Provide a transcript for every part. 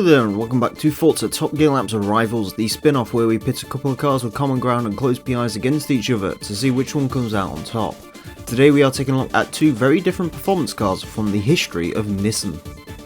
there and welcome back to Forza Top Gear Laps Rivals, the spin-off where we pit a couple of cars with common ground and close PIs against each other to see which one comes out on top. Today we are taking a look at two very different performance cars from the history of Nissan.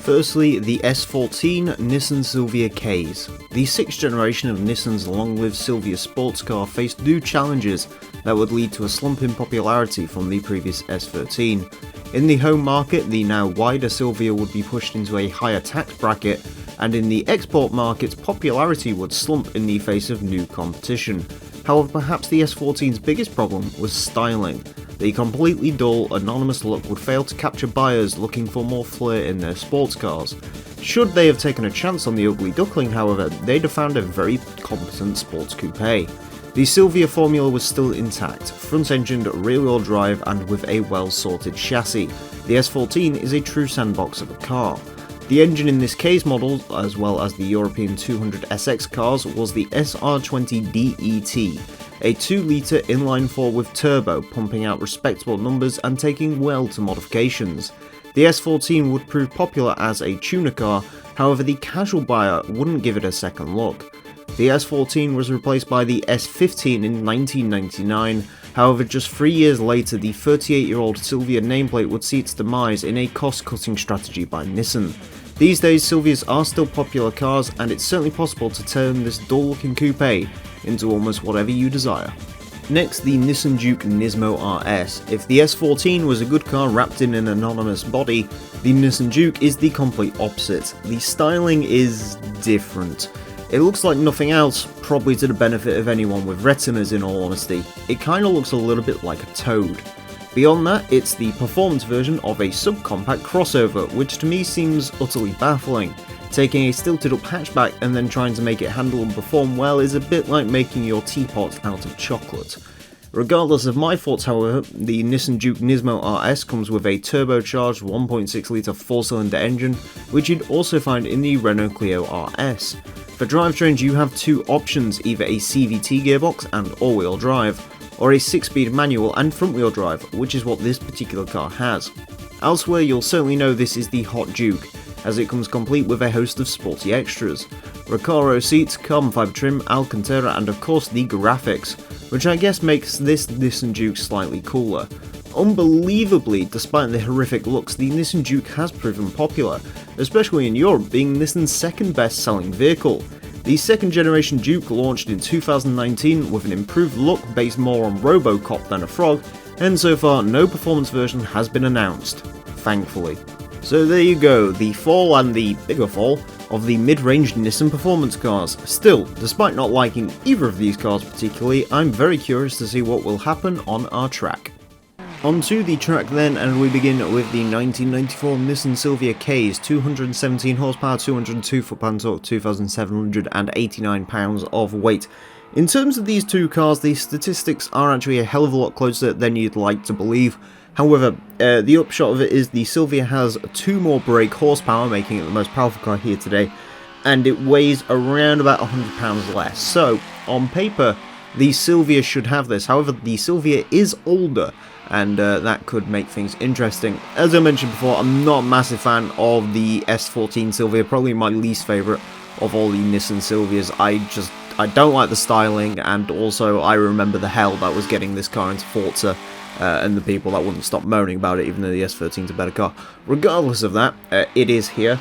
Firstly, the S14 Nissan Silvia Ks. The 6th generation of Nissan's long-lived Silvia sports car faced new challenges that would lead to a slump in popularity from the previous S13. In the home market, the now wider Silvia would be pushed into a higher tax bracket, and in the export markets, popularity would slump in the face of new competition. However, perhaps the S14's biggest problem was styling. The completely dull, anonymous look would fail to capture buyers looking for more flair in their sports cars. Should they have taken a chance on the ugly duckling, however, they'd have found a very competent sports coupe. The Silvia formula was still intact, front-engined, rear-wheel drive and with a well-sorted chassis. The S14 is a true sandbox of a car. The engine in this K's model, as well as the European 200SX cars, was the SR20DET, a 2-litre inline-4 with turbo, pumping out respectable numbers and taking well to modifications. The S14 would prove popular as a tuner car, however the casual buyer wouldn't give it a second look. The S14 was replaced by the S15 in 1999, however just 3 years later the 38-year-old Silvia nameplate would see its demise in a cost-cutting strategy by Nissan. These days Silvias are still popular cars, and it's certainly possible to turn this dull-looking coupe into almost whatever you desire. Next, the Nissan Juke Nismo RS. If the S14 was a good car wrapped in an anonymous body, the Nissan Juke is the complete opposite. The styling is different. It looks like nothing else, probably to the benefit of anyone with retinas in all honesty. It kinda looks a little bit like a Toad. Beyond that, it's the performance version of a subcompact crossover, which to me seems utterly baffling. Taking a stilted up hatchback and then trying to make it handle and perform well is a bit like making your teapot out of chocolate. Regardless of my thoughts, however, the Nissan Juke Nismo RS comes with a turbocharged 1.6 litre 4-cylinder engine, which you'd also find in the Renault Clio RS. For drivetrains you have two options, either a CVT gearbox and all-wheel drive, or a 6-speed manual and front-wheel drive, which is what this particular car has. Elsewhere you'll certainly know this is the Hot Juke, as it comes complete with a host of sporty extras. Recaro seats, carbon fibre trim, Alcantara and of course the graphics, which I guess makes this Nissan Juke slightly cooler. Unbelievably, despite the horrific looks, the Nissan Juke has proven popular, especially in Europe, being Nissan's second best selling vehicle. The second generation Juke launched in 2019 with an improved look based more on Robocop than a frog, and so far no performance version has been announced, thankfully. So there you go, the fall and the bigger fall of the mid-range Nissan performance cars. Still, despite not liking either of these cars particularly, I'm very curious to see what will happen on our track. Onto the track then, and we begin with the 1994 Nissan Silvia Ks, 217 horsepower, 202 foot-pound torque, 2,789 pounds of weight. In terms of these two cars, the statistics are actually a hell of a lot closer than you'd like to believe. However, the upshot of it is the Silvia has 2 more brake horsepower, making it the most powerful car here today, and it weighs around about 100 pounds less. So, on paper, the Silvia should have this. However, the Silvia is older, and that could make things interesting. As I mentioned before, I'm not a massive fan of the S14 Silvia, probably my least favourite of all the Nissan Silvias. I don't like the styling, and also I remember the hell that was getting this car into Forza, and the people that wouldn't stop moaning about it even though the S13 is a better car. Regardless of that, it is here.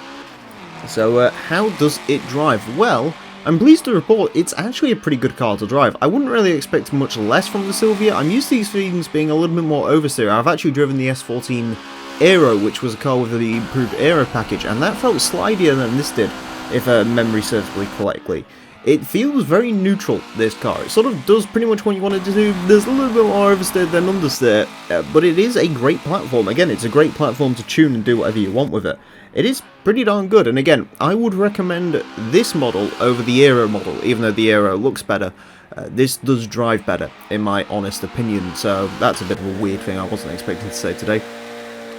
So how does it drive? Well, I'm pleased to report it's actually a pretty good car to drive. I wouldn't really expect much less from the Silvia. I'm used to these things being a little bit more oversteer. I've actually driven the S14 Aero, which was a car with the improved Aero package, and that felt slidier than this did, if memory serves me correctly. It feels very neutral, this car. It sort of does pretty much what you want it to do. There's a little bit more oversteer than understeer, but it is a great platform. Again, it's a great platform to tune and do whatever you want with it. It is pretty darn good, and again, I would recommend this model over the Aero model, even though the Aero looks better. This does drive better, in my honest opinion, so that's a bit of a weird thing I wasn't expecting to say today.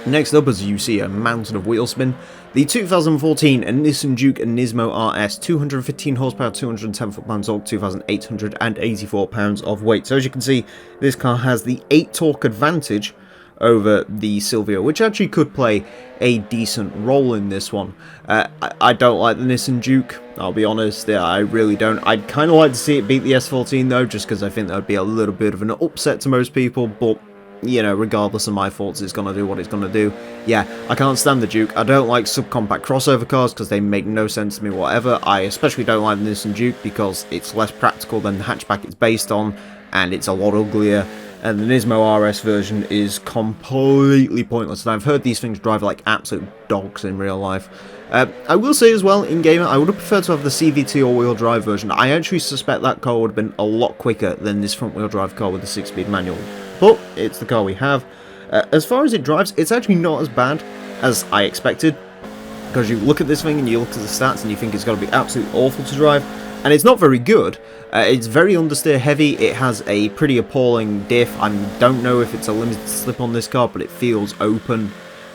Next up, as you see a mountain of wheel spin, the 2014 Nissan Juke Nismo RS, 215 horsepower, 210 foot-pound torque, 2,884 pounds of weight. So as you can see, this car has the 8 torque advantage over the Silvia, which actually could play a decent role in this one. I don't like the Nissan Juke, I'll be honest, I really don't. I'd kind of like to see it beat the S14 though, just because I think that would be a little bit of an upset to most people, but you know, regardless of my thoughts, it's going to do what it's going to do. Yeah, I can't stand the Juke. I don't like subcompact crossover cars because they make no sense to me whatever. I especially don't like the Nissan Juke because it's less practical than the hatchback it's based on, and it's a lot uglier. And the Nismo RS version is completely pointless, and I've heard these things drive like absolute dogs in real life. I will say as well, in game, I would have preferred to have the CVT all-wheel drive version. I actually suspect that car would have been a lot quicker than this front-wheel drive car with the 6-speed manual. But it's the car we have. As far as it drives, it's actually not as bad as I expected. Because you look at this thing and you look at the stats and you think it's going to be absolutely awful to drive. And it's not very good. It's very understeer heavy. It has a pretty appalling diff. I don't know if it's a limited slip on this car, but it feels open.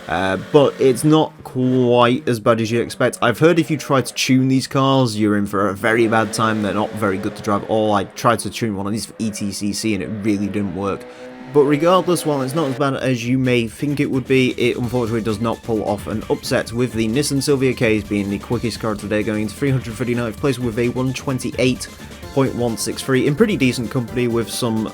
But it's not quite as bad as you'd expect. I've heard if you try to tune these cars, you're in for a very bad time. They're not very good to drive at all. I tried to tune one of these for ETCC and it really didn't work. But regardless, while it's not as bad as you may think it would be, it unfortunately does not pull off an upset, with the Nissan Silvia Case being the quickest car today, going into 339th place with a 128.163 in pretty decent company with some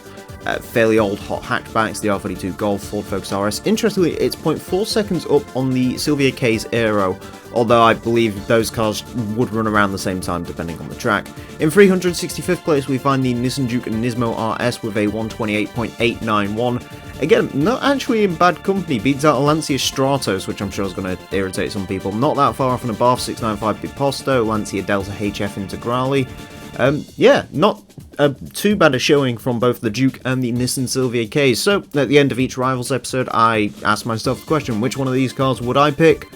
fairly old hot hatchbacks, the R32 Golf, Ford Focus RS. Interestingly, it's 0.4 seconds up on the Silvia Case Aero, although I believe those cars would run around the same time depending on the track. In 365th place we find the Nissan Juke and Nismo RS with a 128.891. Again, not actually in bad company, beats out a Lancia Stratos, which I'm sure is going to irritate some people. Not that far off an Abarth 695 Biposto, Lancia Delta HF Integrale. Yeah, not too bad a showing from both the Juke and the Nissan Silvia Case. So, at the end of each Rivals episode, I ask myself the question, which one of these cars would I pick?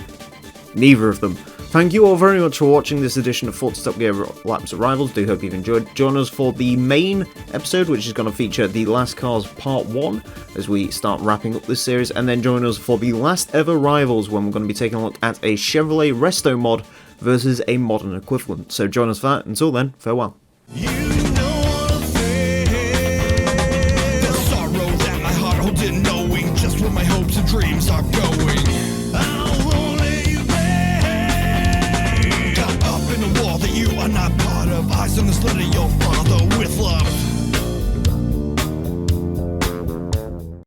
Neither of them. Thank you all very much for watching this edition of Forza Top Gear Laps at Rivals. Do hope you've enjoyed. Join us for the main episode, which is going to feature the Last Cars Part 1, as we start wrapping up this series, and then join us for the last ever Rivals, when we're going to be taking a look at a Chevrolet Resto mod versus a modern equivalent. So join us for that. Until then, farewell.